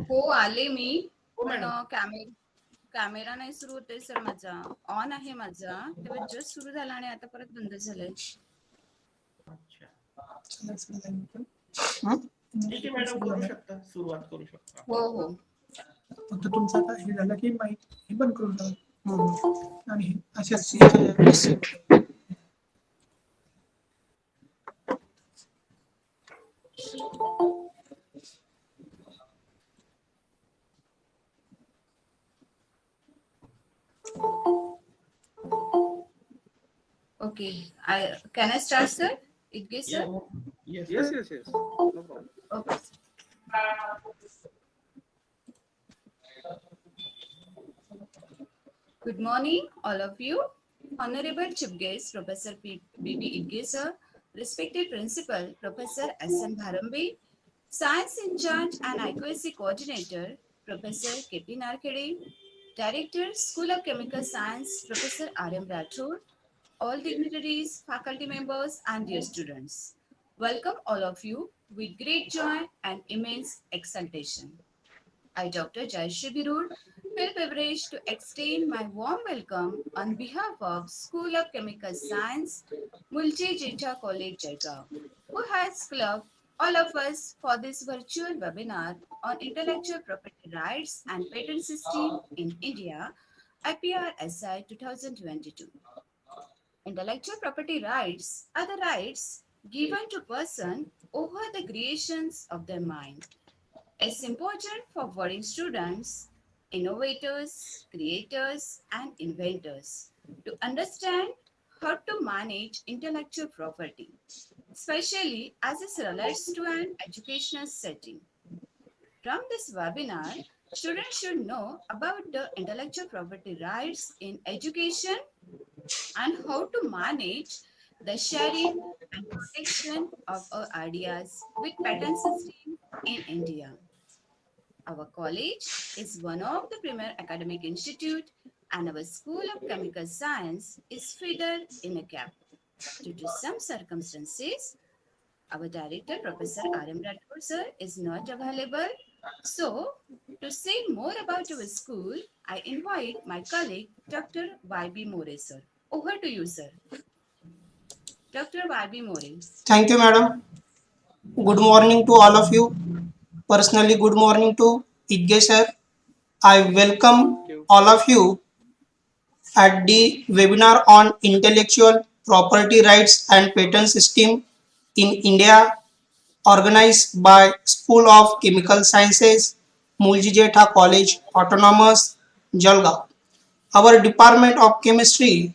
हो आले मी हो पण मॅडम. कॅमेरा नाही सुरू होते सर माझा ऑन आहे माझा तेव्हा जस्ट सुरू झाला आणि आता परत बंद झालंय. अच्छा. ठीक आहे मॅडम, करू शकता, सुरुवात करू शकता. हो हो फक्त तुमचं आता हे झालं की माईक हे बंद करून टाका आणि अशाच okay I can I start sir it guess sir. Yes. Yes. No problem. Okay Good morning, all of you. Honorable Chief Guest, Professor B.B. Idge sir, respected Principal, Professor S.N. Bharambe, Science in Charge and Accuracy Coordinator, Professor K.P. Narkade, Director, School of Chemical Science, Professor R.M. Rathod, all dignitaries, faculty members, and dear students. Welcome all of you with great joy and immense exultation. I, Dr. Jaitha, feel privileged to extend my warm welcome on behalf of School of Chemical Science, Moolji Jaitha College, Jalgaon, who has clubbed all of us for this virtual webinar on intellectual property rights and patent system in India, IPRSI 2022. Intellectual property rights are the rights given to person over the creations of their mind. It's important for budding students, innovators, creators, and inventors to understand how to manage intellectual property, especially as it relates to an educational setting. From this webinar, students should know about the intellectual property rights in education and how to manage the sharing and protection of our ideas with patent system in India. Our college is one of the premier academic institute and our School of Chemical Science is feeder in a cap. Due to some circumstances, our director, Professor R.M. Rathod sir, is not available. So, to say more about our school, I invite my colleague, Dr. Y.B. More sir. Over to you, sir. Dr. Y.B. More. Thank you, madam. Good morning to all of you. Personally, good morning to Idge sir. I welcome Thank you. all of you at the webinar on intellectual property rights and patent system in India, organized by School of Chemical Sciences, Moolji Jaitha College, Autonomous, Jalgaon. Our Department of Chemistry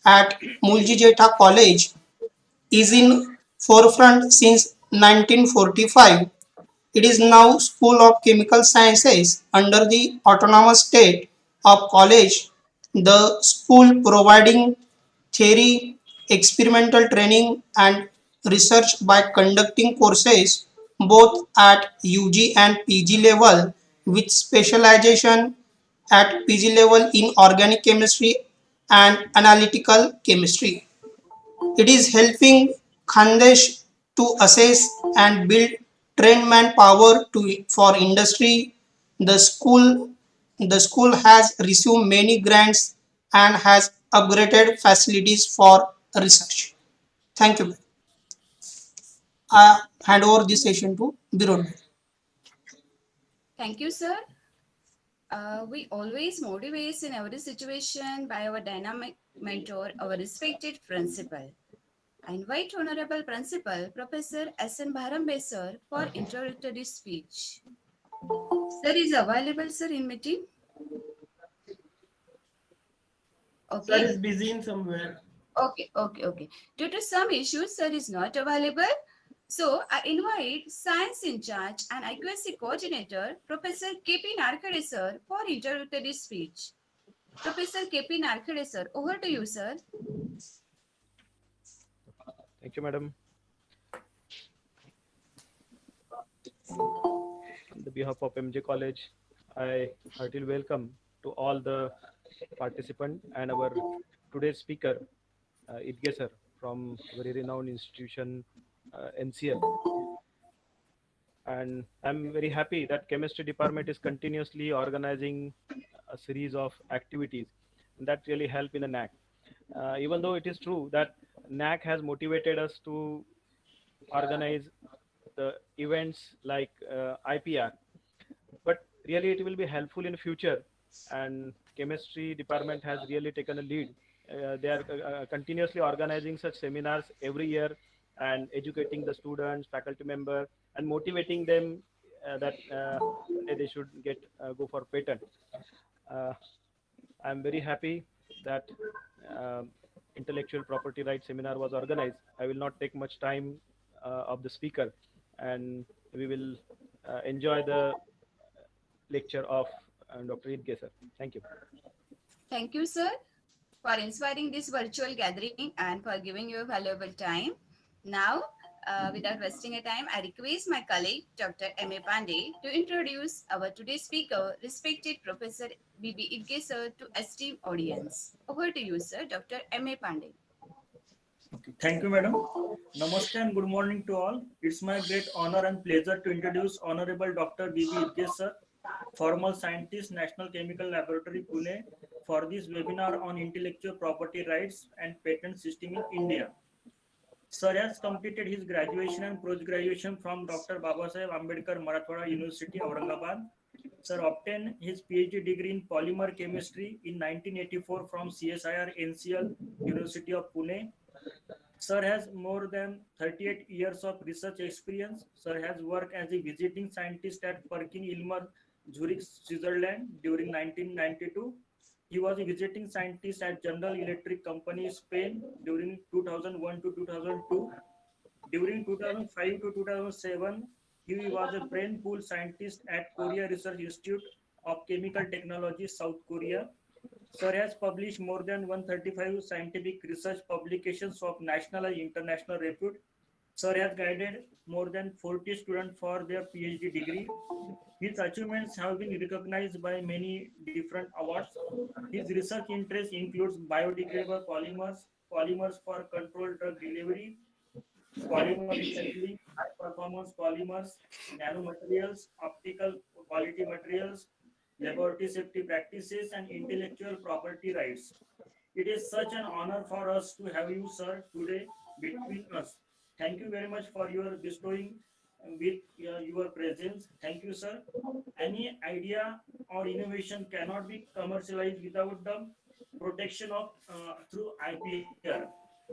at Moolji Jaitha College is in forefront since 1945. It is now School of Chemical Sciences under the Autonomous State of College. The school providing theory, experimental training and research by conducting courses both at UG and PG level with specialization at PG level in organic chemistry and analytical chemistry. It is helping Khandesh to assess and build trained manpower for industry. The school the school has received many grants and has upgraded facilities for research. Thank you. I hand over this session to Birod. Thank you, sir. We always motivate in every situation by our dynamic mentor, our respected principal. I invite Honorable Principal Professor S.N. Bharambe sir for introductory speech. Sir is available, sir, in meeting? Sir Okay. is busy in somewhere. Okay. Due to some issues, sir is not available. So I invite Science in Charge and Accuracy Coordinator, Professor K.P. Narkade sir, for introductory speech. Professor K.P. Narkade sir, over to you, sir. Thank you, madam. On the behalf of MJ College, I heartily welcome to all the participants and our today's speaker, Idge sir from very renowned institution, NCL. and I'm very happy that chemistry department is continuously organizing a series of activities that really help in the NAC. Even though it is true that NAC has motivated us to organize the events like IPR, but really it will be helpful in future, and chemistry department has really taken a lead. They are continuously organizing such seminars every year and educating the students, faculty member, and motivating them that one day they should get go for patent. uh, I'm very happy that um, intellectual property rights seminar was organized. I will not take much time of the speaker, and we will enjoy the lecture of Dr. Idge sir. Thank you. Thank you, sir, for inspiring this virtual gathering and for giving your valuable time. Now, without wasting a time, I request my colleague, Dr. M.A. Pandey, to introduce our today's speaker, respected Professor B.B. Idge sir, to esteemed audience. Over to you, sir, Dr. M.A. Pandey. Okay. Thank you, madam. Namaste and good morning to all. It's my great honor and pleasure to introduce Honorable Dr. B.B. Idge sir, formal scientist, National Chemical Laboratory, Pune, for this webinar on intellectual property rights and patent system in India. Sir has completed his graduation and post-graduation from Dr. Babasaheb Ambedkar Marathwada University, Aurangabad. Sir obtained his PhD degree in polymer chemistry in 1984 from CSIR NCL University of Pune. Sir has more than 38 years of research experience. Sir has worked as a visiting scientist at Perkin Ilmer, Zurich, Switzerland during 1992. He was a visiting scientist at General Electric Company, Spain during 2001 to 2002. During 2005 to 2007, he was a brain pool scientist at Korea Research Institute of Chemical Technology, South Korea. Sir has published more than 135 scientific research publications of national and international repute. Sir has guided more than 40 students for their PhD degree. His achievements have been recognized by many different awards. His research interest includes biodegradable polymers, polymers for controlled drug delivery, polymer recycling, high performance polymers, nanomaterials, optical quality materials, laboratory safety practices, and intellectual property rights. It is such an honor for us to have you, sir, today between us. Thank you very much for your bestowing with your presence. Thank you, sir. Any idea or innovation cannot be commercialized without the protection of through IPR.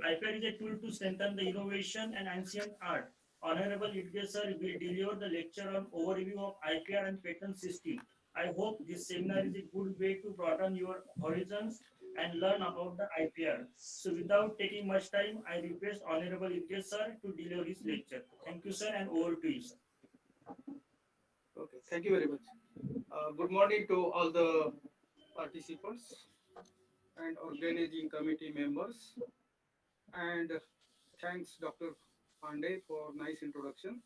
IPR is a tool to strengthen the innovation and ancient art. Honorable Idge sir will deliver the lecture on overview of IPR and patent system. I hope this seminar is a good way to broaden your horizons and learn about the IPR. So without taking much time, I request Honorable Idge sir to deliver his lecture. Thank you, sir, and over to you, sir. Okay, thank you very much. Good morning to all the participants and organizing committee members. And thanks, Dr. Pandey, for nice introduction.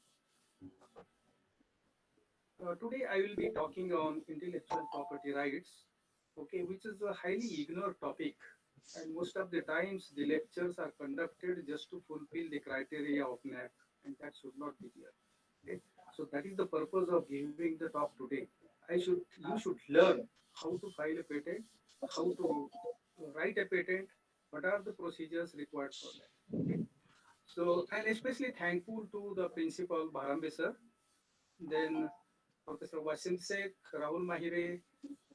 Today I will be talking on intellectual property rights, okay, which is a highly ignored topic. And most of the times the lectures are conducted just to fulfill the criteria of NAC, and that should not be there. Okay? So that is the purpose of giving the talk today. You should learn how to file a patent, how to write a patent, what are the procedures required for that. Okay? So I'm especially thankful to the principal Bharambe sir, then Professor Wasim Sheikh, Rahul Mahire,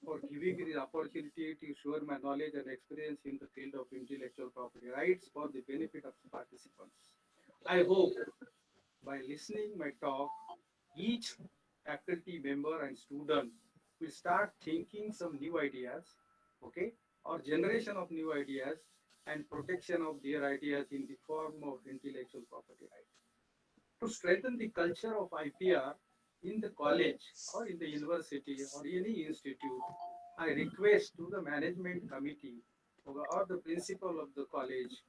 for giving me the opportunity to share my knowledge and experience in the field of intellectual property rights for the benefit of the participants. I hope by listening my talk, each faculty member and student will start thinking some new ideas, okay, or generation of new ideas and protection of their ideas in the form of intellectual property rights. To strengthen the culture of IPR in the college or in the university or any institute, I request to the management committee or the principal of the college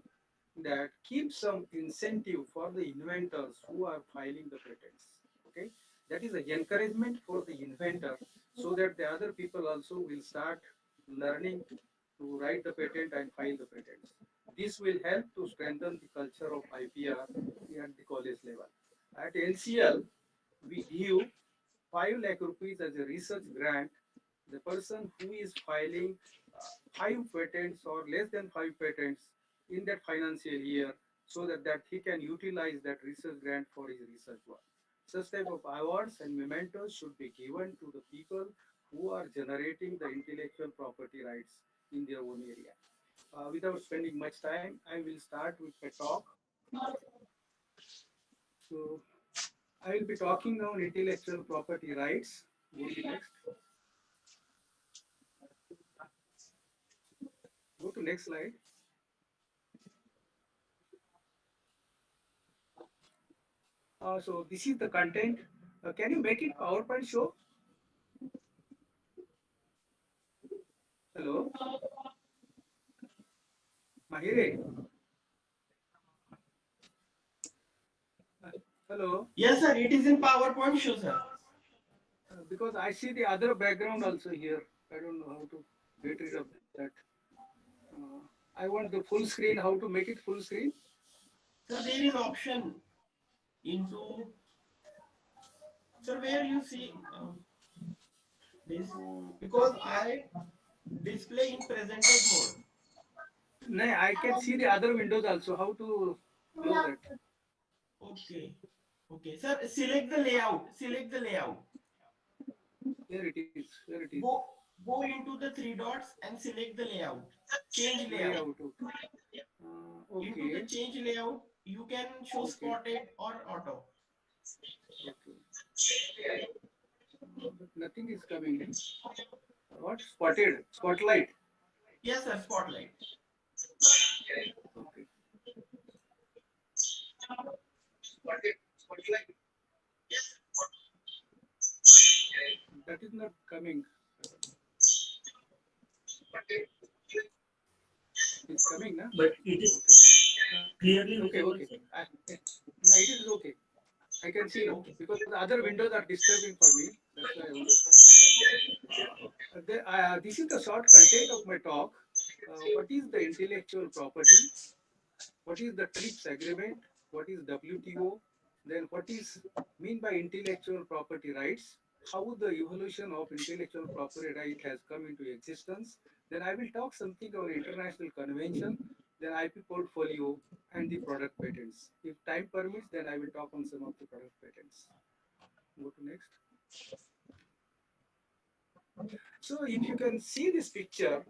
that keep some incentive for the inventors who are filing the patents. Okay, that is an encouragement for the inventor, so that the other people also will start learning to write the patent and file the patents. This will help to strengthen the culture of IPR at the college level. At NCL, we give 5 lakh rupees as a research grant. The person who is filing 5 patents or less than 5 patents in that financial year, so that he can utilize that research grant for his research work. Such type of awards and mementos should be given to the people who are generating the intellectual property rights in their own area. Without spending much time, I will start with a talk. So I will be talking on intellectual property rights. Go to next. Go to next slide. So this is the content. Can you make it PowerPoint show? Hello, Mahire. Uh, Hello. Yes, sir. It is in PowerPoint show, sir. Because I see the other background also here. I don't know how to get rid of that. Uh, I want the full screen. How to make it full screen? Sir, there is option into, sir, where you see this, because I display in presented mode. No, I can see the other windows also. How to close that? Okay. Okay, sir, select the layout. Select the layout. Here it is. Here it is. Go go into the three dots and select the layout. Change layout. Layout. Okay. Into the Okay. change layout, you can show Okay. spotted or auto. Okay. But nothing is coming. What? Spotted. Spotlight. Yes, sir, spotlight. Okay. That is not coming. It's coming, na? but it is clearly Okay, visible, okay. sir. No, it is okay. I can see now Okay. because the other windows are disturbing for me. That's why I want to stop. This is the short content of my talk. What is the intellectual property? What is the TRIPS agreement? What is WTO? Then what is mean by intellectual property rights? How the evolution of intellectual property right has come into existence. Then I will talk something on international convention, then IP portfolio and the product patents. If time permits, then I will talk on some of the product patents. Go to next. So if you can see this picture,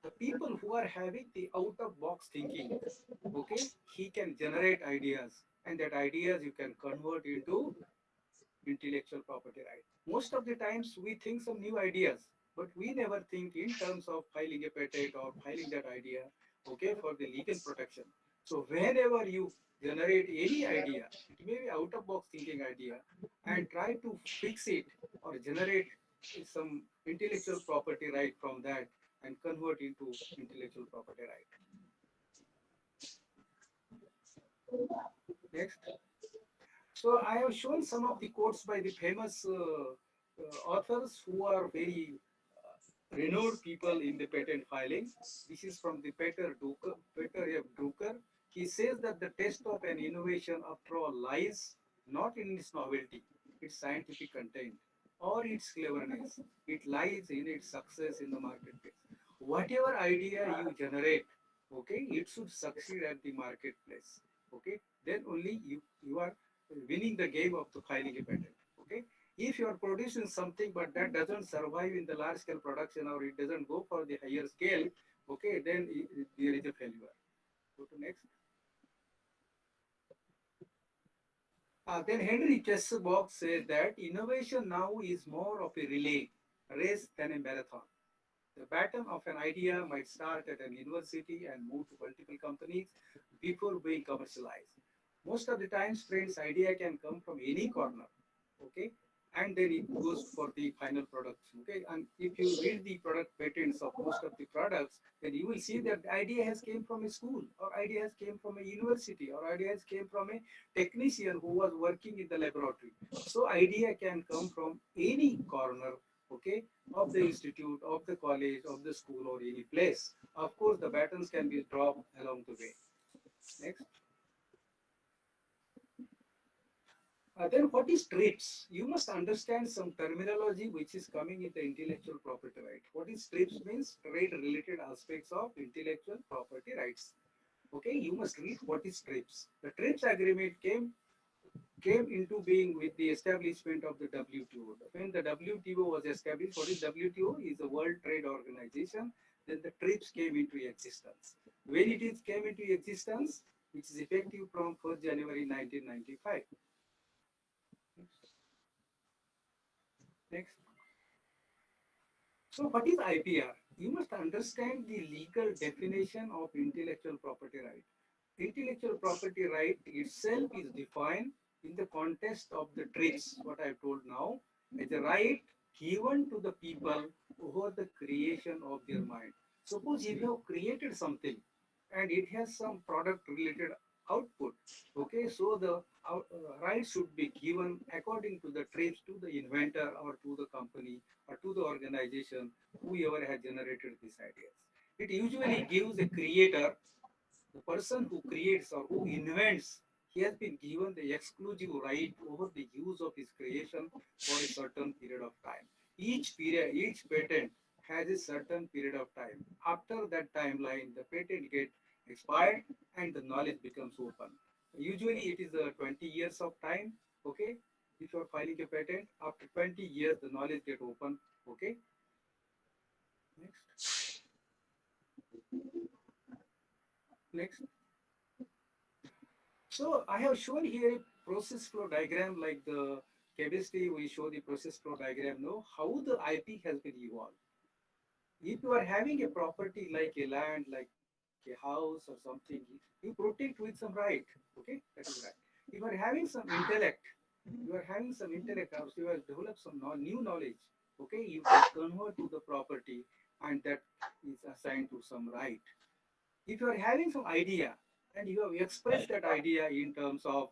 the people who are having the out of box thinking, okay, he can generate ideas, and that ideas you can convert into intellectual property right. Most of the times we think some new ideas, but we never think in terms of filing a patent or filing that idea, okay, for the legal protection. So whenever you generate any idea, it may be out of box thinking idea, and try to fix it or generate some intellectual property right from that and convert into intellectual property right. Next. So I have shown some of the quotes by the famous authors who are very renowned people in the patent filing. This is from the Peter F. Drucker. He says that the test of an innovation, after all, lies not in its novelty, its scientific content, or its cleverness. It lies in its success in the marketplace. Whatever idea you generate, okay, it should succeed at the marketplace. Okay, then only you are winning the game of the filing a patent. Okay, if you are producing something but that doesn't survive in the large scale production or it doesn't go for the higher scale, okay, then there is a failure. Go to next. Then Henry Chesbox says that innovation now is more of a relay race than a marathon. The pattern of an idea might start at an university and move to multiple companies before being commercialized. Most of the times, friends, idea can come from any corner, okay, and then it goes for the final products, okay. And if you read the product patents of most of the products, then you will see that the idea has came from a school, or idea has came from a university, or idea has came from a technician who was working in the laboratory. So idea can come from any corner, okay, of the institute, of the college, of the school, or any place. Of course, the patterns can be dropped along the way. Next. Then what is TRIPS? You must understand some terminology which is coming in the intellectual property right. What is TRIPS means? Trade related aspects of intellectual property rights. Okay, you must read what is TRIPS. The TRIPS agreement came into being with the establishment of the WTO. When the WTO was established, what is WTO? Is a World Trade Organization. Then the TRIPS came into existence. When it is came into existence, which is effective from 1st January 1995. Next. So what is IPR? You must understand the legal definition of intellectual property right. Intellectual property right itself is defined in the context of the TRIPS, what I have told now, as a right given to the people over the creation of their mind. Suppose if you have created something and it has some product related output, okay, so the right should be given according to the TRIPS to the inventor or to the company or to the organization, whoever has generated these ideas. It usually gives a creator, the person who creates or who invents, he has been given the exclusive right over the use of his creation for a certain period of time. Each patent has a certain period of time. After that timeline, the patent gets expired and the knowledge becomes open. Usually, it is 20 years of time. Okay, if you are filing a patent, after 20 years, the knowledge get open. Okay, next, next. So I have shown here a process flow diagram like the chemistry, we show the process flow diagram now, how the IP has been evolved. If you are having a property like a land, like a house or something, you protect with some right. Okay, that is right. If you are having some intellect, or you have developed some new knowledge, okay, you can convert to the property and that is assigned to some right. If you are having some idea and you have expressed that idea in terms of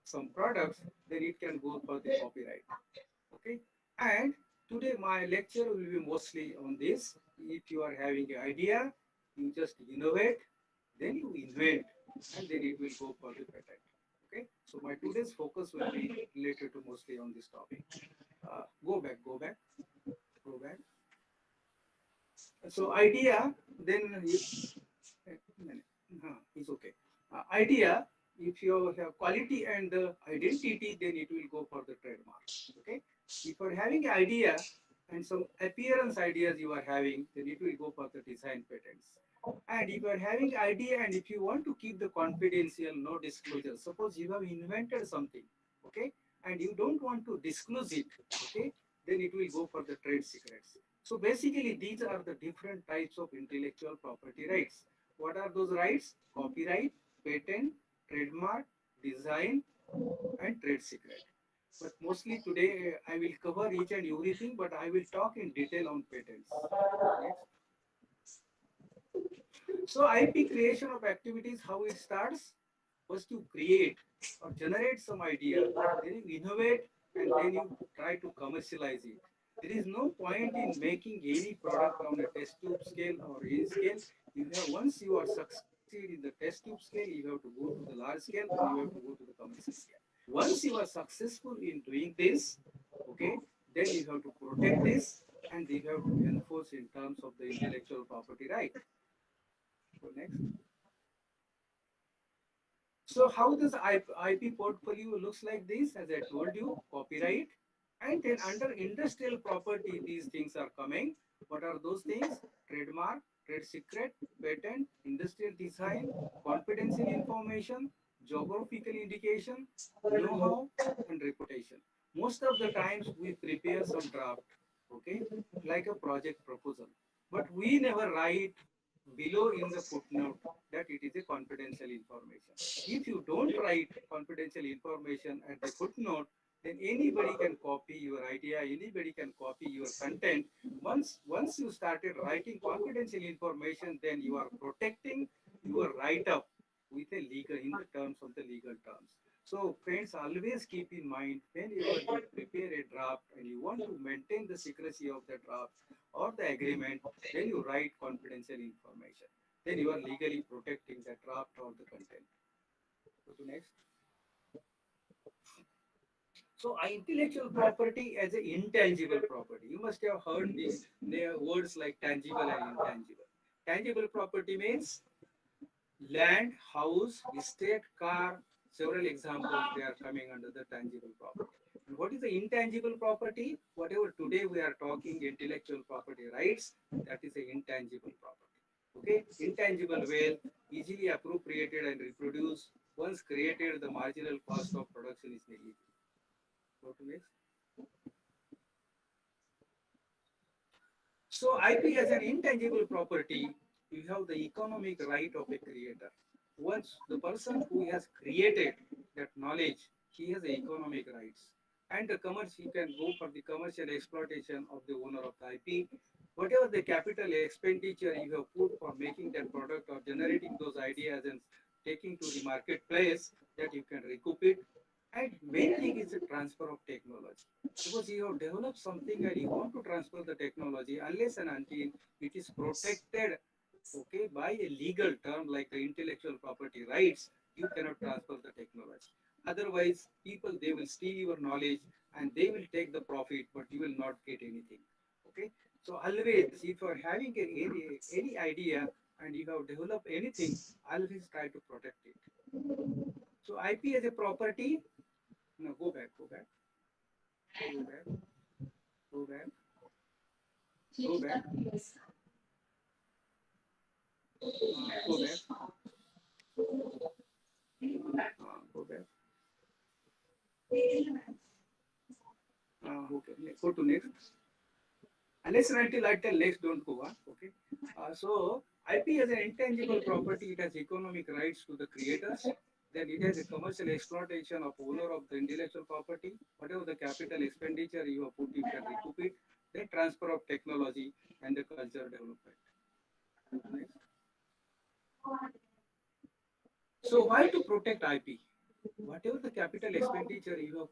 some products, then it can go for the copyright. Okay. And today my lecture will be mostly on this. If you are having an idea, you just innovate, then you invent, and then it will go for the patent. Okay. So my today's focus will be related to mostly on this topic. Go back. So idea, then you, it's okay. Idea, if you have quality and the identity, then it will go for the trademark. Okay. If you are having an idea and some appearance ideas you are having, then it will go for the design patents. And if you are having idea and if you want to keep the confidential, no disclosure, suppose you have invented something, okay, and you don't want to disclose it, okay, then it will go for the trade secrets. So basically, these are the different types of intellectual property rights. What are those rights? Copyright, patent, trademark, design, and trade secret. But mostly today I will cover each and everything, but I will talk in detail on patents. Next. So IP creation of activities, how it starts? First you create or generate some idea, then you innovate, and then you try to commercialize it. There is no point in making any product on a test tube scale or any scale. You have once you are succeed in the test tube scale, you have to go to the large scale and you have to go to the commercial scale. Once you are successful in doing this, okay, then you have to protect this and you have to enforce in terms of the intellectual property right. So next. So how does IP portfolio looks like this? As I told you, copyright, and then under industrial property, these things are coming. What are those things? Trademark, trade secret, patent, industrial design, confidential information, geographical indication, know-how, and reputation. Most of the times we prepare some draft, okay, like a project proposal, but we never write below in the footnote that it is a confidential information. If you don't write confidential information at the footnote, then anybody can copy your idea, anybody can copy your content. Once you started writing confidential information, then you are protecting your write up with a legal in the terms of the legal terms. So friends, always keep in mind whenever you prepare a draft and you want to maintain the secrecy of the draft or the agreement, then you write confidential information. Then you are legally protecting the draft or the content. Go to next. So, intellectual property as an intangible property. You must have heard the words like tangible and intangible. Tangible property means land, house, estate, car, several examples they are coming under the tangible property. And what is the intangible property? Whatever today we are talking intellectual property rights, that is the intangible property. Okay, intangible wealth, easily appropriated and reproduced. Once created, the marginal cost of production is negligible. Go to next. So IP as an intangible property, you have the economic right of a creator. Once the person who has created that knowledge, he has the economic rights. And the commerce, you can go for the commercial exploitation of the owner of the IP. Whatever the capital expenditure you have put for making that product or generating those ideas and taking to the marketplace, that you can recoup it. And main thing is the transfer of technology. Suppose you have developed something and you want to transfer the technology, unless and until it is protected, okay, by a legal term like the intellectual property rights, you cannot transfer the technology. Otherwise, people they will steal your knowledge and they will take the profit, but you will not get anything. Okay, so always if you are having any idea and you have developed anything, always try to protect it. So IP as a property. No, go back, go back, go back, go back, go back, go back, go back. Okay, go to next. Unless and until I tell next, don't go on. Okay. So IP as an intangible property, it has economic rights to the creators. Then it has a commercial exploitation of owner of the intellectual property. Whatever the capital expenditure you have put, you can recoup it. Then transfer of technology and the culture development. Next. So why to protect IP? Whatever the capital expenditure you have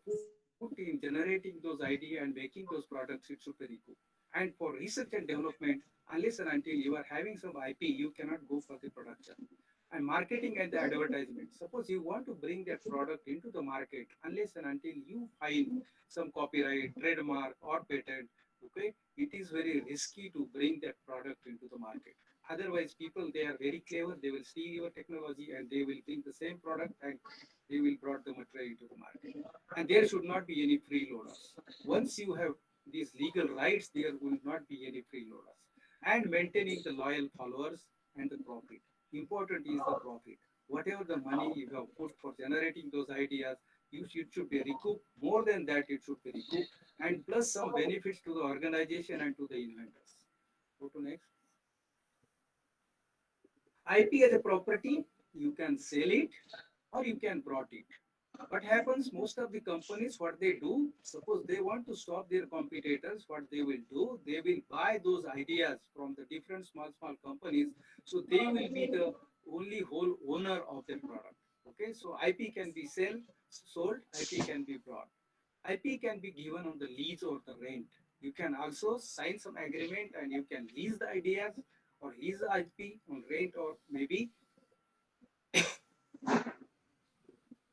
put in generating those ideas and making those products, it should be recouped. And for research and development, unless and until you are having some IP, you cannot go for the production. And marketing and the advertisement. Suppose you want to bring that product into the market, unless and until you find some copyright, trademark, or patent, okay, it is very risky to bring that product into the market. Otherwise, people they are very clever. They will steal your technology and they will bring the same product and they will brought the material into the market. And there should not be any freeloaders. Once you have these legal rights, there will not be any freeloaders. And maintaining the loyal followers and the profit. Important is the profit. Whatever the money you have put for generating those ideas, should be recouped. More than that, it should be recouped. And plus some benefits to the organization and to the inventors. Go to next. IP as a property, you can sell it or you can brought it. What happens? Most of the companies, what they do, suppose they want to stop their competitors, what they will do, they will buy those ideas from the different small companies. So they will be the only whole owner of their product. Okay, so IP can be sold, IP can be brought. IP can be given on the lease or the rent. You can also sign some agreement and you can lease the ideas or lease the IP on rent or maybe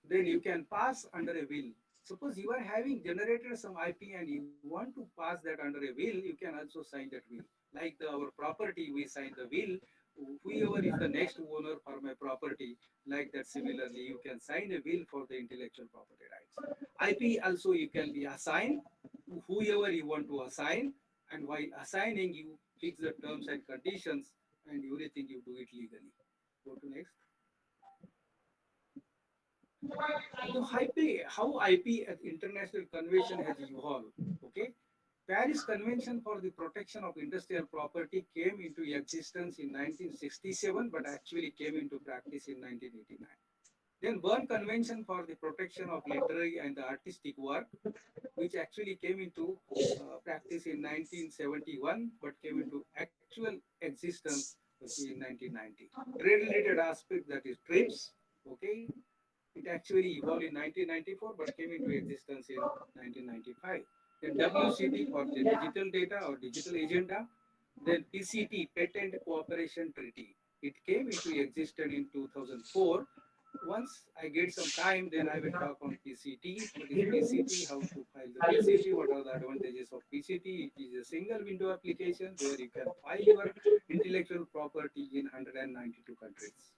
then you can pass under a will. Suppose you are having generated some IP and you want to pass that under a will, you can also sign that will. Like our property, we sign the will. Whoever is the next owner for my property, like that similarly, you can sign a will for the intellectual property rights. IP also you can be assigned to whoever you want to assign, and while assigning, you fix the terms and conditions, and everything you do it legally. Go to next. So how IP at international convention has evolved. Okay, Paris Convention for the Protection of Industrial Property came into existence in 1967, but actually came into practice in 1989. Then Berne Convention for the Protection of Literary and Artistic Work, which actually came into practice in 1971, but came into actual existence in 1990. Trade-related aspect that is TRIPS. Okay, it actually evolved in 1994 but came into existence in 1995. Then WCT for the digital data or digital agenda. Then PCT, Patent Cooperation Treaty. It came into existence in 2004 Once I get some time, then I will talk on PCT. What is PCT? How to file the PCT? What are the advantages of PCT? It is a single window application where you can file your intellectual property in 192 countries.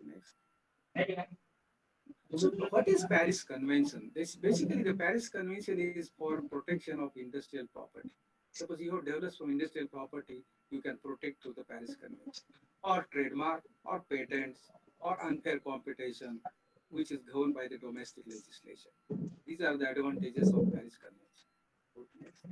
Next. So, what is Paris Convention? This basically the Paris Convention is for protection of industrial property. Suppose you have developed some industrial property, you can protect through the Paris Convention, or trademark, or patents, or unfair competition, which is governed by the domestic legislation. These are the advantages of Paris Convention. Next.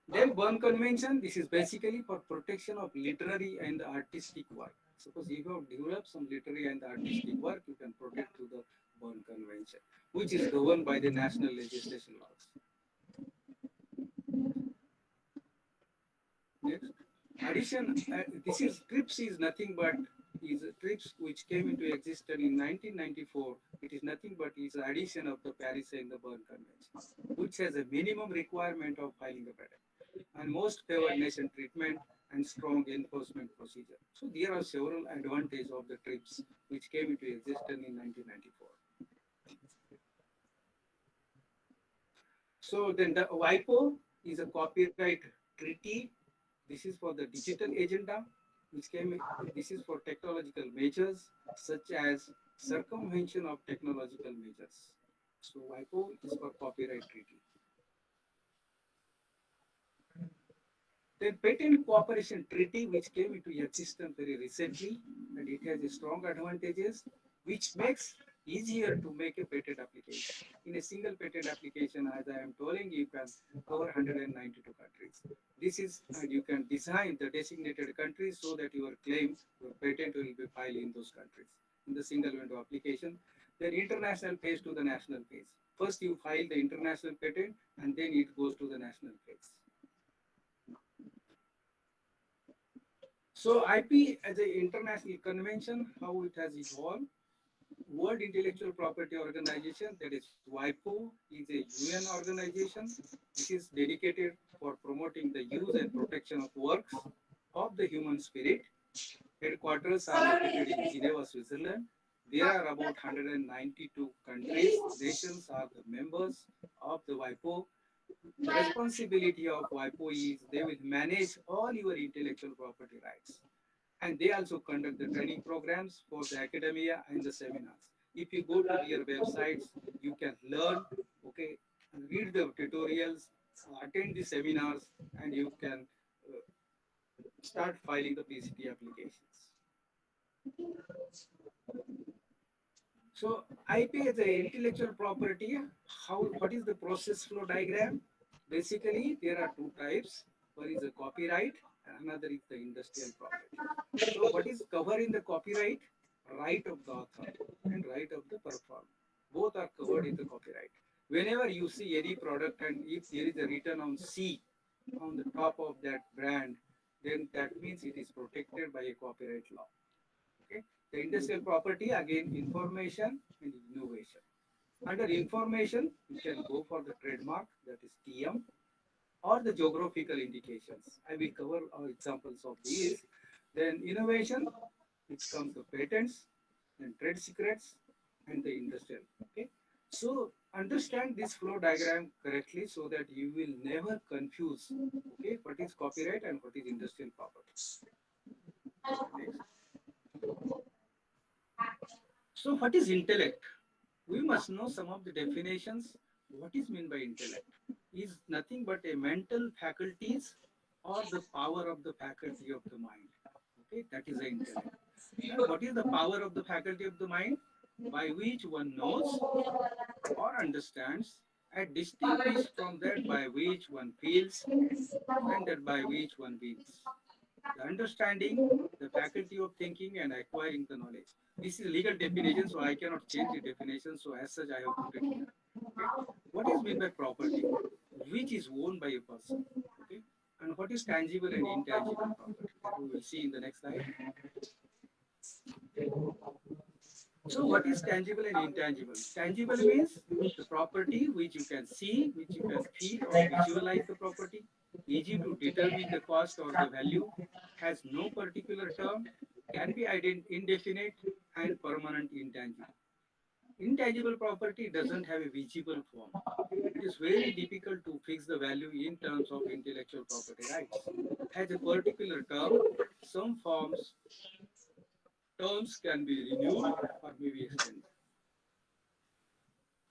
Then Berne Convention, this is basically for protection of literary and artistic work. Suppose you have developed some literary and artistic work, you can protect through the Berne Convention, which is governed by the national legislation laws. Next. Addition, this is TRIPS is nothing but is TRIPS which came into existence in 1994. It is nothing but is addition of the Paris and the Berne Convention, which has a minimum requirement of filing a patent and most favored nation treatment and strong enforcement procedure. So there are several advantages of the TRIPS which came into existence in 1994. So then the WIPO is a copyright treaty. This is for the digital agenda, which came. This is for technological measures such as circumvention of technological measures. So WIPO is for copyright treaty. Then Patent Cooperation Treaty, which came into existence very recently, and it has strong advantages, which makes easier to make a patent application. In a single patent application, as I am telling you, can cover 192 countries. This is, and you can design the designated countries so that your claim, your patent will be filed in those countries in the single window application. Then international phase to the national phase. First, you file the international patent, and then it goes to the national phase. So IP as an international convention, how it has evolved. World Intellectual Property Organization, that is WIPO, is a UN organization. This is dedicated for promoting the use and protection of works of the human spirit. Headquarters are located in Geneva, Switzerland. There are about 192 countries. Nations are the members of the WIPO. The responsibility of WIPO is they will manage all your intellectual property rights. And they also conduct the training programs for the academia and the seminars. If you go to their websites, you can learn, okay, read the tutorials, attend the seminars, and you can start filing the PCT applications. So IP is a intellectual property. What is the process flow diagram? Basically, there are two types. One is the copyright and another is the industrial property. So what is covered in the copyright? Right of the author and right of the performer. Both are covered in the copyright. Whenever you see any product and if there is a written on C on the top of that brand, then that means it is protected by a copyright law. Okay. The industrial property, again, information and innovation. Under information, you can go for the trademark, that is TM, or the geographical indications. I will cover examples of these. Then innovation, it comes the patents, then trade secrets, and the industrial. Okay. So understand this flow diagram correctly so that you will never confuse, okay, what is copyright and what is industrial property. Next. So what is intellect? We must know some of the definitions. What is meant by intellect? Is nothing but a mental faculties or the power of the faculty of the mind. Okay, that is the intellect. And what is the power of the faculty of the mind? By which one knows or understands and distinguish from that by which one feels and that by which one wills. The understanding, the faculty of thinking and acquiring the knowledge. This is legal definition, so I cannot change the definition. So as such, I have put it here. Okay. What is meant by property? Which is owned by a person. Okay. And what is tangible and intangible property? That we will see in the next slide. So what is tangible and intangible? Tangible means the property which you can see, which you can feel or visualize the property, easy to determine the cost or the value, has no particular term, can be indefinite and permanent intangible. Intangible property doesn't have a visible form. It is very difficult to fix the value in terms of intellectual property rights. As a particular term, some terms can be renewed or maybe extended.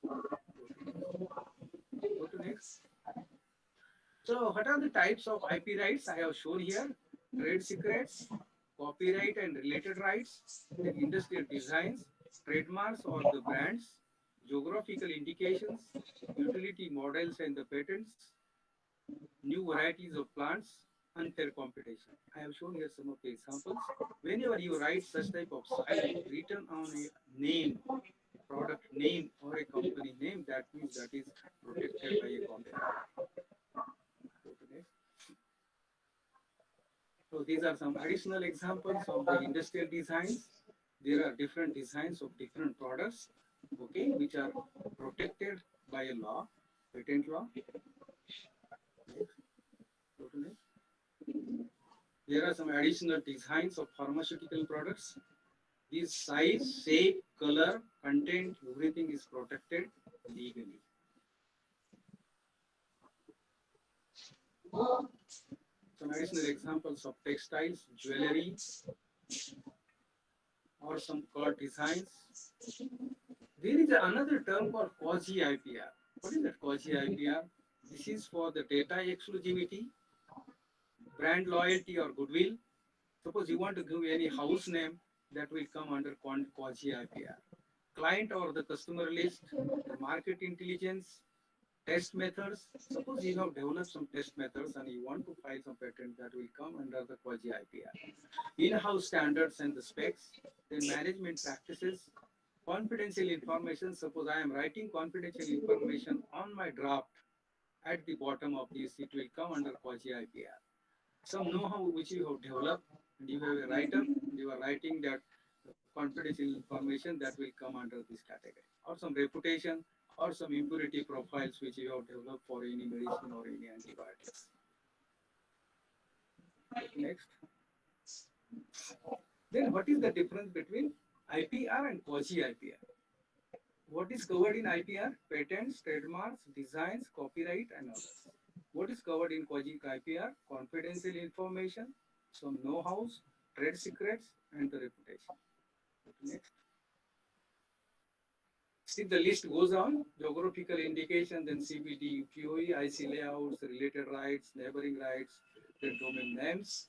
Go to next. Go to next. So, what are the types of IP rights I have shown here? Trade secrets, copyright and related rights, then industrial designs, trademarks or the brands, geographical indications, utility models and the patents, new varieties of plants, unfair competition. I have shown here some of the examples. Whenever you write such type of sign written on a name, product name or a company name, that means that is protected by a copyright. Go to next. So these are some additional examples of the industrial designs. There are different designs of different products, okay, which are protected by a law, patent law. Next. Go to next. There are some additional designs of pharmaceutical products. This size, shape, color, content, everything is protected legally. Some additional examples of textiles, jewelry, or some cloth designs. There is another term called quasi IPR. What is that quasi IPR? This is for the data exclusivity, brand loyalty or goodwill. Suppose you want to give any house name, that will come under quasi IPR. Client or the customer list, the market intelligence, test methods. Suppose you have developed some test methods and you want to file some patent, that will come under the quasi IPR. In-house standards and the specs, then management practices, confidential information. Suppose I am writing confidential information on my draft, at the bottom of this, it will come under quasi IPR. Some know-how which you have developed, and you have a writer, and you are writing that confidential information, that will come under this category. Or some reputation, or some impurity profiles which you have developed for any medicine or any antibiotics. Next. Then what is the difference between IPR and quasi IPR? What is covered in IPR? Patents, trademarks, designs, copyright, and others. What is covered in quasi IPR? Confidential information, some know-hows, trade secrets, and the reputation. Next. See, the list goes on. Geographical indication, then CBD, QE, IC layouts, related rights, neighboring rights, then domain names,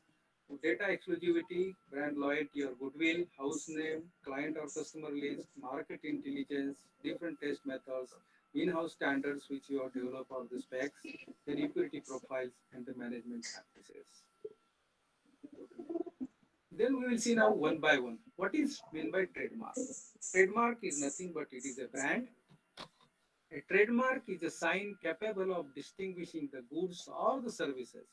data exclusivity, brand loyalty or goodwill, house name, client or customer list, market intelligence, different test methods, in-house standards which you have developed or the specs, then impurity profiles and the management practices. Then we will see now one by one. What is meant by trademark? Trademark is nothing but it is a brand. A trademark is a sign capable of distinguishing the goods or the services,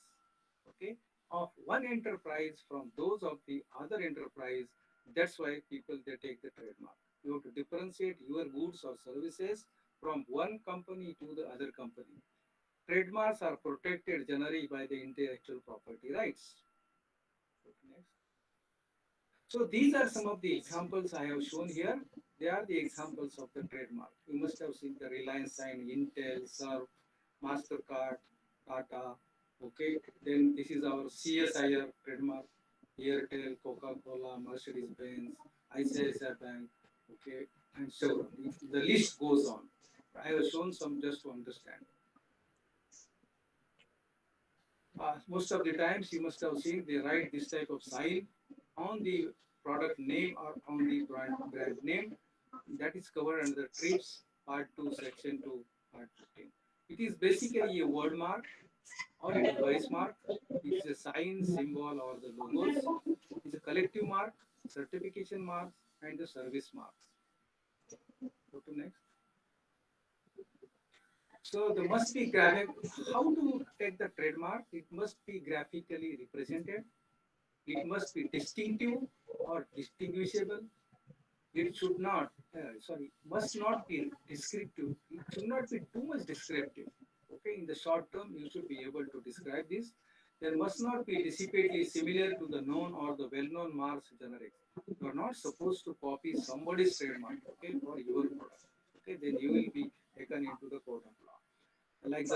okay, of one enterprise from those of the other enterprise. That's why people, they take the trademark. You have to differentiate your goods or services from one company to the other company. Trademarks are protected generally by the intellectual property rights. Next. So these are some of the examples I have shown here. They are the examples of the trademark. You must have seen the Reliance sign, Intel, Surf, MasterCard, Tata. Okay, then this is our CSIR trademark, Airtel, Coca-Cola, Mercedes-Benz, ICICI Bank, okay, and so on. The list goes on. I have shown some just to understand. Most of the times you must have seen they write this type of sign on the product name or on the brand name. That is covered under the TRIPS Part 2, Section 2, Part 15. It is basically a word mark or a device mark. It is a sign, symbol, or the logos. It is a collective mark, certification marks, and the service marks. Go to next. So there must be how to take the trademark? It must be graphically represented. It must be distinctive or distinguishable. It should not, must not be descriptive. It should not be too much descriptive. Okay, in the short term, you should be able to describe this. There must not be dissipately similar to the known or the well-known marks generics. You are not supposed to copy somebody's trademark, okay, for your product. Okay, then you will be taken into the court of law. Like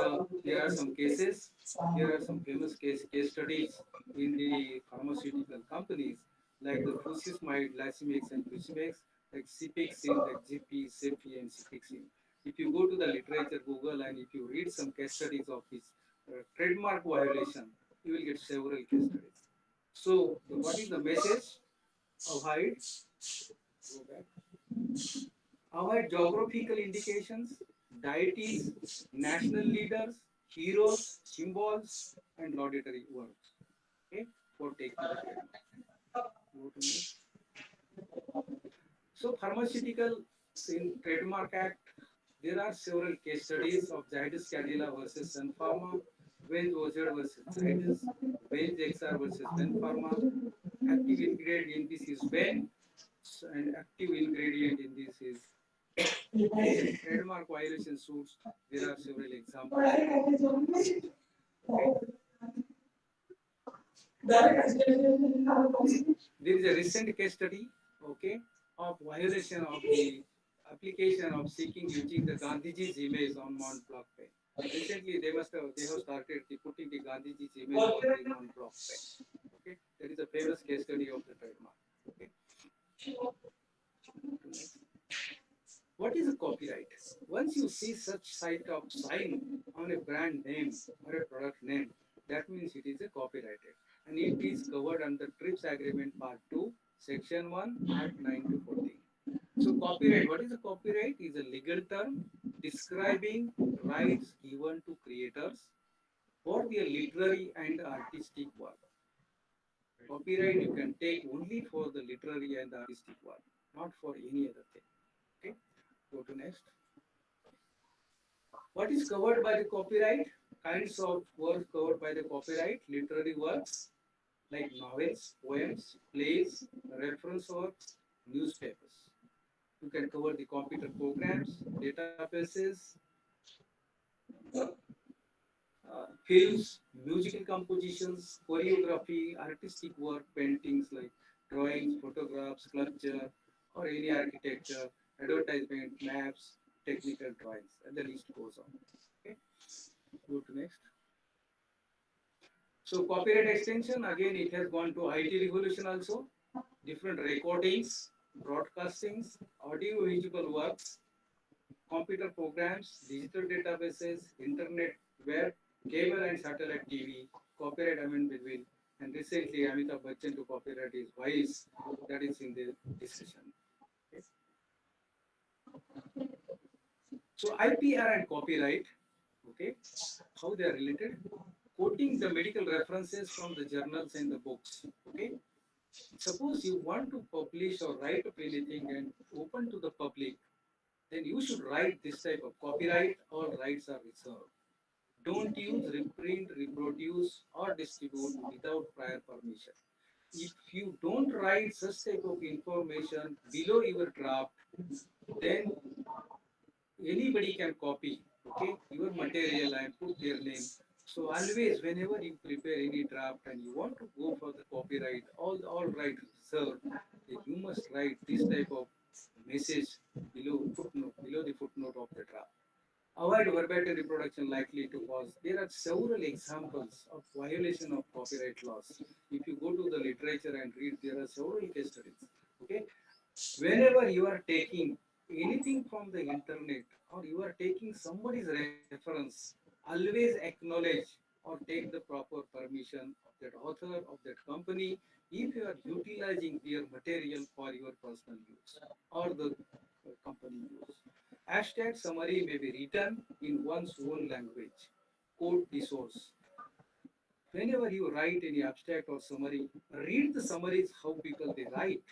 here are some cases. Here are some famous case studies in the pharmaceutical companies, like the furosemide, Lacimix, and Fusimex, like Cipixin, like GP, Cepi, and Cipixin. If you go to the literature, Google, and if you read some case studies of this trademark violation, you will get several case studies. So, what is the message? Avoid, go back. Avoid geographical indications, deities, national leaders, heroes, symbols, and laudatory words. Okay, for taking the trademark. Go to next. So, pharmaceutical in Trademark Act, there are several case studies of Zydus Cadila versus Sun Pharma, Venge Ozed versus Zydus, Venge XR versus Ven Pharma. Active ingredient in this is Ven, and active ingredient in this is trademark violation suits. There are several examples. Okay. There is a recent case study, okay, of violation of the application of seeking using the Gandhiji's image on Mount Block pen. Recently, they have started putting the Gandhiji's image on the Mount Block pen. Okay, that is a famous case study of the trademark. Okay. What is a copyright? Once you see such site of sign on a brand name or a product name, that means it is a copyrighted, and it is covered under TRIPS Agreement Part 2, Section 1, Act 9 to 14. So copyright, what is a copyright? Is a legal term describing rights given to creators for their literary and artistic work. Copyright you can take only for the literary and artistic work, not for any other thing. Okay, go to next. What is covered by the copyright? Kinds of works covered by the copyright: literary works like novels, poems, plays, reference works, newspapers. You can cover the computer programs, databases, films, musical compositions, choreography, artistic work, paintings like drawings, photographs, sculpture, or any architecture, advertisement, maps, technical drawings, and the list goes on. Okay, go to next. So copyright extension, again, it has gone to IT revolution also. Different recordings, broadcastings, audio visual works, computer programs, digital databases, internet, web, cable and satellite TV, copyright amendment bill, and recently Amitabh Bachchan to copyright his voice, that is in the discussion. Okay. So IPR and copyright, okay, how they are related? Quoting the medical references from the journals and the books. Okay, suppose you want to publish or write up anything and open to the public, then you should write this type of copyright. All rights are reserved. Don't use, reprint, reproduce, or distribute without prior permission. If you don't write such type of information below your draft, then anybody can copy, okay, your material and put their name. So always whenever you prepare any draft and you want to go for the copyright, all right reserved, then you must write this type of message below footnote, below the footnote of the draft. Avoid verbatim reproduction likely to cause. There are several examples of violation of copyright laws. If you go to the literature and read, there are several case studies. Okay, whenever you are taking anything from the internet or you are taking somebody's reference, always acknowledge or take the proper permission of that author, of that company, if you are utilizing their material for your personal use or the company use. Hashtag summary may be written in one's own language. Quote the source. Whenever you write any abstract or summary, read the summaries how people they write.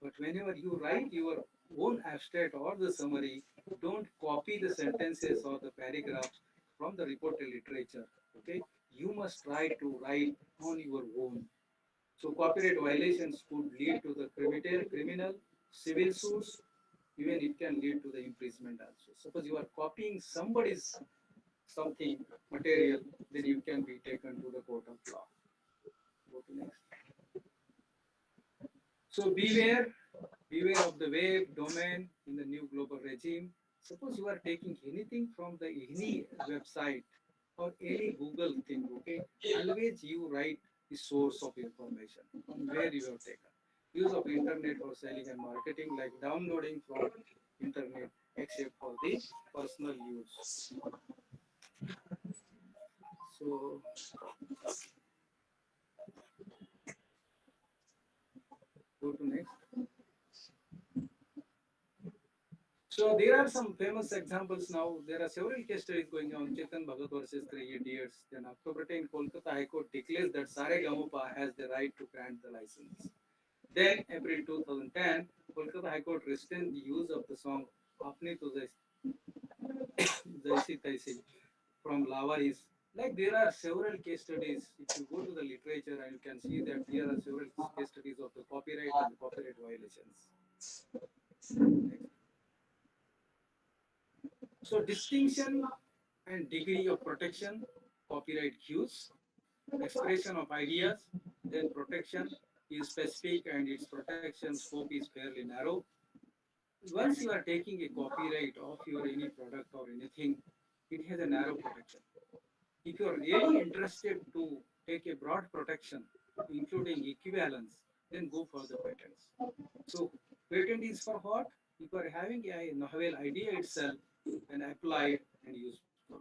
But whenever you write your own abstract or the summary, don't copy the sentences or the paragraphs from the reported literature. Okay, you must try to write on your own. So copyright violations could lead to the criminal, civil suits. Even it can lead to the imprisonment also. Suppose you are copying somebody's something material, then you can be taken to the court of law. Go to next. So beware of the web domain in the new global regime. Suppose you are taking anything from the any website or any Google thing, okay? Always you write the source of information from where you have taken. Use of internet for selling and marketing, like downloading from internet, except for the personal use. So go to next. So there are some famous examples now. There are several case studies going on. Chetan Bhagat versus Three Idiots. Then October 10, Kolkata High Court declares that Sare Gamopa has the right to grant the license. Then April 2010, Kolkata High Court restrained the use of the song Apne To Jaisi Taisi from Lawaris. Like there are several case studies. If you go to the literature and you can see that there are several case studies of the copyright and the copyright violations. Next. So distinction and degree of protection, copyright use, expression of ideas, then protection is specific and its protection scope is fairly narrow. Once you are taking a copyright of your any product or anything, it has a narrow protection. If you are really interested to take a broad protection, including equivalence, then go for the patents. So patent is for what? If you are having a novel idea itself and applied and useful.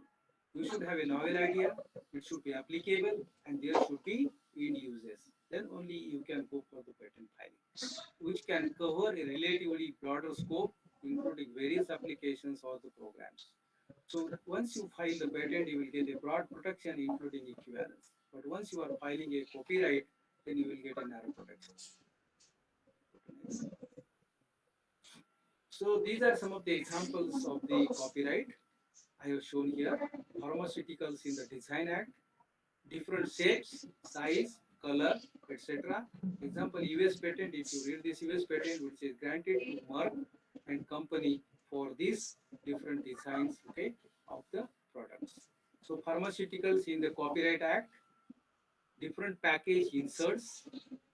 You should have a novel idea, it should be applicable, and there should be end uses. Then only you can go for the patent filing, which can cover a relatively broader scope, including various applications or the programs. So once you file the patent, you will get a broad protection, including equivalence. But once you are filing a copyright, then you will get a narrow protection. So these are some of the examples of the copyright I have shown here. Pharmaceuticals in the Design Act, different shapes, size, color, etc. Example, US patent, if you read this US patent, which is granted to Merck and company for these different designs, okay, of the products. So pharmaceuticals in the Copyright Act, different package inserts,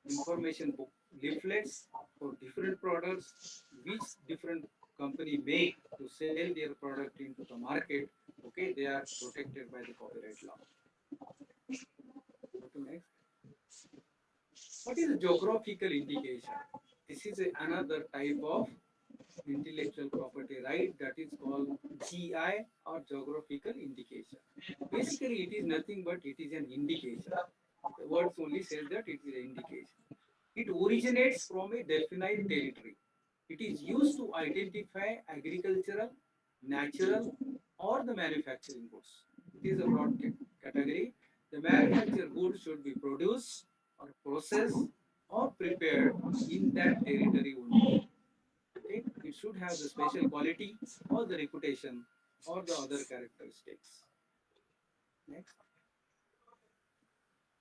information book leaflets for different products, which different company make to sell their product into the market, okay, they are protected by the copyright law. Go to next. What is a geographical indication? This is another type of intellectual property right that is called GI or geographical indication. Basically, it is nothing but it is an indication. The words only says that it is an indication. It originates from a definite territory. It is used to identify agricultural, natural, or the manufacturing goods. It is a broad category. The manufactured goods should be produced or processed or prepared in that territory only. Okay? It should have the special quality or the reputation or the other characteristics. Next.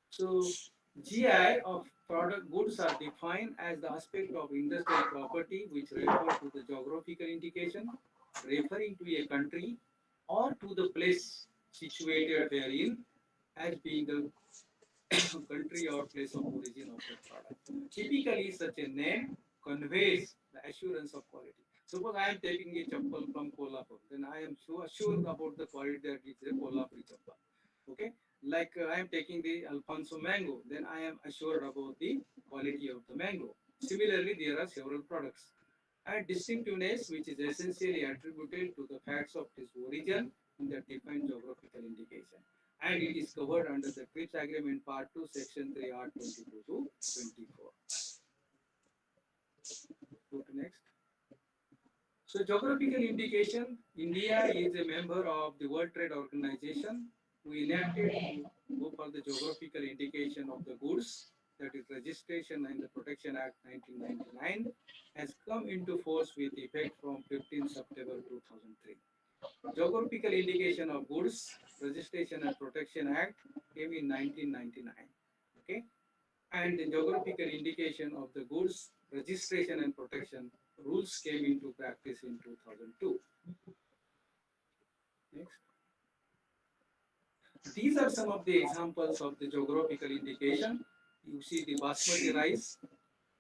So GI of product goods are defined as the aspect of industrial property which refer to the geographical indication referring to a country or to the place situated therein as being the country or place of origin of the product. Typically, such a name conveys the assurance of quality. Suppose I am taking a chappal from Kolhapur, then I am so assured about the quality that it is a Kolhapuri chappal. Okay, like I am taking the Alfonso mango, then I am assured about the quality of the mango. Similarly, there are several products. And distinctiveness, which is essentially attributed to the facts of its origin in the defined geographical indication. And it is covered under the TRIPS Agreement Part 2, Section 3, Art 22 to 24. Go to next. So geographical indication, India is a member of the World Trade Organization. We enacted to go for the geographical indication of the goods, that is Registration and the Protection Act 1999, has come into force with effect from 15 September 2003. Geographical indication of goods, Registration and Protection Act came in 1999. Okay, and the geographical indication of the goods, registration and protection rules came into practice in 2002. Next. These are some of the examples of the geographical indication. You see the basmati rice,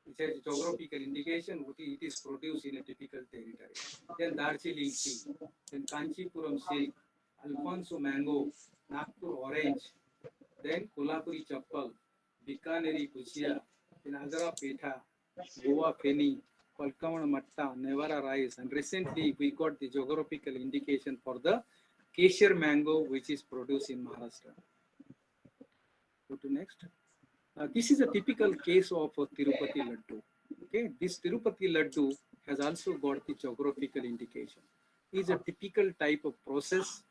which has geographical indication, it is produced in a typical territory. Then Darjeeling tea, then Kanchipuram silk, Alfonso mango, Nagpur orange, then Kolhapuri chappal, Bikaneri gujia, then Agra petha, Goa feni, Kolkam matta, Nevada rice, and recently we got the geographical indication for the Kesher mango, which is produced in Maharashtra. Go to next. This is a typical case of a Tirupati Laddu. Okay, this Tirupati Laddu has also got the geographical indication. It is a typical type of process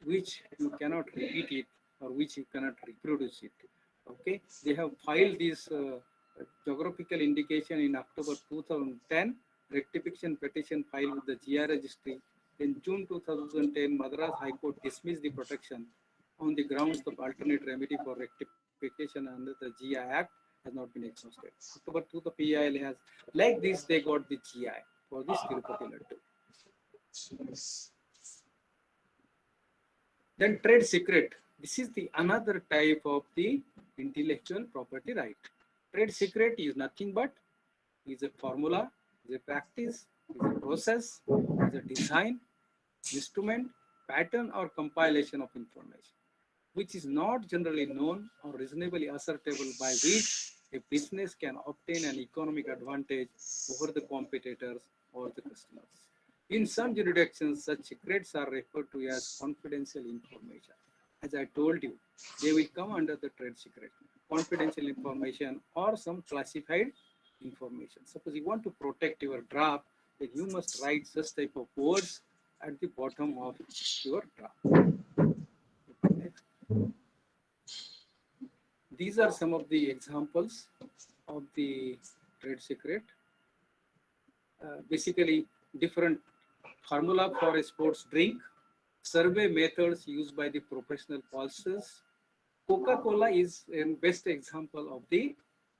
which you cannot repeat it or which you cannot reproduce it. Okay, they have filed this geographical indication in October 2010. Rectification petition filed with the GI registry. In June 2010, Madras High Court dismissed the protection on the grounds of alternate remedy for rectification under the GI Act has not been exhausted. October 2, the PIL has, like this, they got the GI for this Tirupati Laddu. Then trade secret. This is the another type of the intellectual property right. Trade secret is nothing but is a formula, is a practice, is a process, is a design, instrument, pattern, or compilation of information, which is not generally known or reasonably ascertainable by which a business can obtain an economic advantage over the competitors or the customers. In some jurisdictions, such secrets are referred to as confidential information. As I told you, they will come under the trade secret, confidential information or some classified information. Suppose you want to protect your draft, then you must write such type of words at the bottom of your draft. These are some of the examples of the trade secret. Basically, different formula for a sports drink, survey methods used by the professional pollsters. Coca-Cola is a best example of the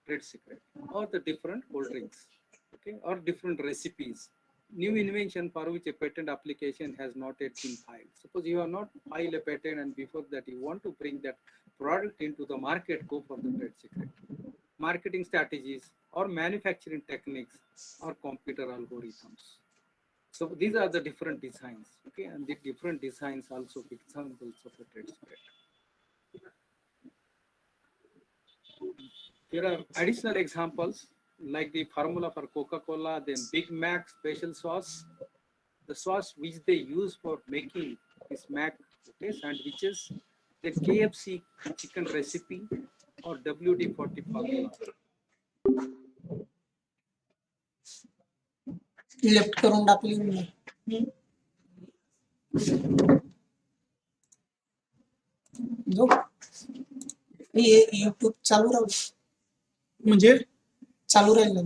trade secret, or the different cold drinks, okay, or different recipes. New invention for which a patent application has not yet been filed. Suppose you have not filed a patent and before that you want to bring that product into the market, go for the trade secret. Marketing strategies or manufacturing techniques or computer algorithms. So these are the different designs, okay, and the different designs also examples of the trade secret. There are additional examples like the formula for Coca-Cola, then Big Mac special sauce, the sauce which they use for making this Mac, okay, sandwiches, the KFC chicken recipe or WD-40 formula. Left करून टाकली मी जो हे YouTube चालू राहू म्हणजे चालू राहील ना